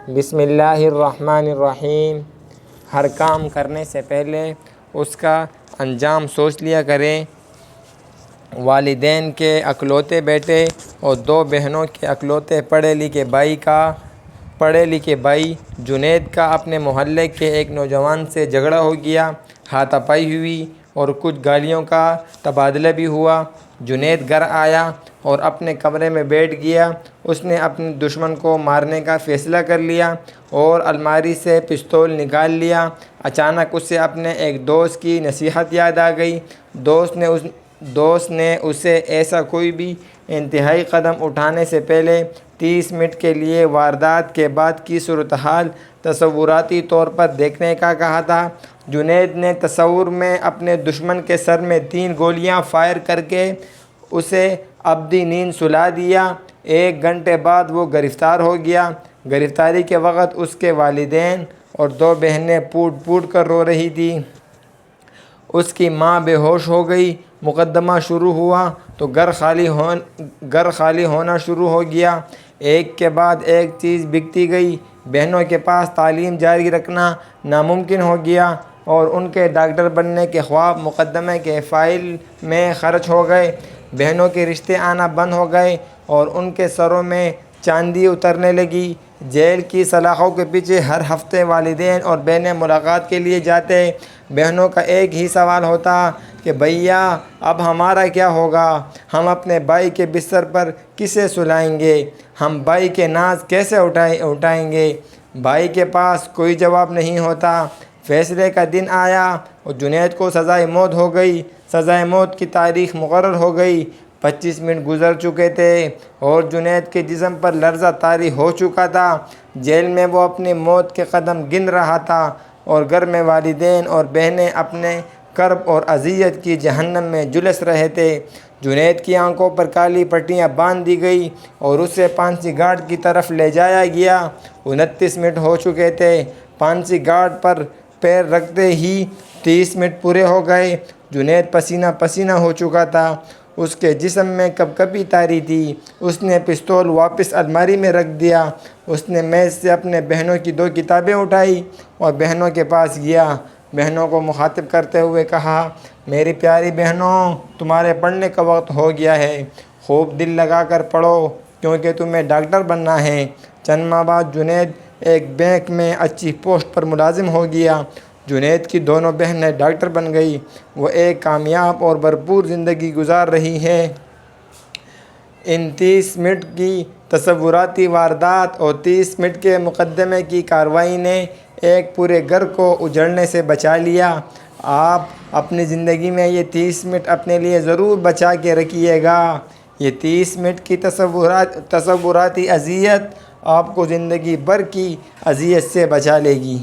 بسم اللہ الرحمن الرحیم۔ ہر کام کرنے سے پہلے اس کا انجام سوچ لیا کریں۔ والدین کے اکلوتے بیٹے اور 2 بہنوں کے اکلوتے پڑھے لکھے بھائی جنید کا اپنے محلے کے ایک نوجوان سے جھگڑا ہو گیا۔ ہاتھا پائی ہوئی اور کچھ گالیوں کا تبادلہ بھی ہوا۔ جنید گھر آیا اور اپنے کمرے میں بیٹھ گیا۔ اس نے اپنے دشمن کو مارنے کا فیصلہ کر لیا اور الماری سے پستول نکال لیا۔ اچانک اسے اپنے ایک دوست کی نصیحت یاد آ گئی۔ دوست نے اسے ایسا کوئی بھی انتہائی قدم اٹھانے سے پہلے 30 منٹ کے لیے واردات کے بعد کی صورتحال تصوراتی طور پر دیکھنے کا کہا تھا۔ جنید نے تصور میں اپنے دشمن کے سر میں 3 گولیاں فائر کر کے اسے ابدی نیند سلا دیا۔ 1 گھنٹے بعد وہ گرفتار ہو گیا۔ گرفتاری کے وقت اس کے والدین اور 2 بہنیں پھوٹ پھوٹ کر رو رہی تھیں۔ اس کی ماں بے ہوش ہو گئی۔ مقدمہ شروع ہوا تو گھر خالی ہونا شروع ہو گیا۔ ایک کے بعد ایک چیز بکتی گئی۔ بہنوں کے پاس تعلیم جاری رکھنا ناممکن ہو گیا اور ان کے ڈاکٹر بننے کے خواب مقدمے کے فائل میں خرچ ہو گئے۔ بہنوں کے رشتے آنا بند ہو گئے اور ان کے سروں میں چاندی اترنے لگی۔ جیل کی سلاخوں کے پیچھے ہر ہفتے والدین اور بہنیں ملاقات کے لیے جاتے۔ بہنوں کا ایک ہی سوال ہوتا کہ بھیا اب ہمارا کیا ہوگا؟ ہم اپنے بھائی کے بستر پر کسے سلائیں گے؟ ہم بھائی کے ناز کیسے اٹھائیں گے؟ بھائی کے پاس کوئی جواب نہیں ہوتا۔ فیصلے کا دن آیا اور جنید کو سزائے موت ہو گئی۔ سزائے موت کی تاریخ مقرر ہو گئی۔ 25 منٹ گزر چکے تھے اور جنید کے جسم پر لرزہ طاری ہو چکا تھا۔ جیل میں وہ اپنی موت کے قدم گن رہا تھا اور گھر میں والدین اور بہنیں اپنے کرب اور اذیت کی جہنم میں جھلس رہے تھے۔ جنید کی آنکھوں پر کالی پٹیاں باندھ دی گئی اور اسے پھانسی گھاٹ کی طرف لے جایا گیا۔ 29 منٹ ہو چکے تھے۔ پھانسی گھاٹ پر پیر رکھتے ہی 30 منٹ پورے ہو گئے۔ جنید پسینہ پسینہ ہو چکا تھا۔ اس کے جسم میں کپکپی طاری تھی۔ اس نے پستول واپس الماری میں رکھ دیا۔ اس نے میز سے اپنے بہنوں کی 2 کتابیں اٹھائی اور بہنوں کے پاس گیا۔ بہنوں کو مخاطب کرتے ہوئے کہا، میری پیاری بہنوں، تمہارے پڑھنے کا وقت ہو گیا ہے۔ خوب دل لگا کر پڑھو کیونکہ تمہیں ڈاکٹر بننا ہے۔ چند ماہ بعد جنید ایک بینک میں اچھی پوسٹ پر ملازم ہو گیا۔ جنید کی دونوں بہنیں ڈاکٹر بن گئی۔ وہ ایک کامیاب اور بھرپور زندگی گزار رہی ہیں۔ ان 30 منٹ کی تصوراتی واردات اور 30 منٹ کے مقدمے کی کارروائی نے ایک پورے گھر کو اجڑنے سے بچا لیا۔ آپ اپنی زندگی میں یہ 30 منٹ اپنے لیے ضرور بچا کے رکھیے گا۔ یہ 30 منٹ کی تصوراتی اذیت آپ کو زندگی بھر کی اذیت سے بچا لے گی۔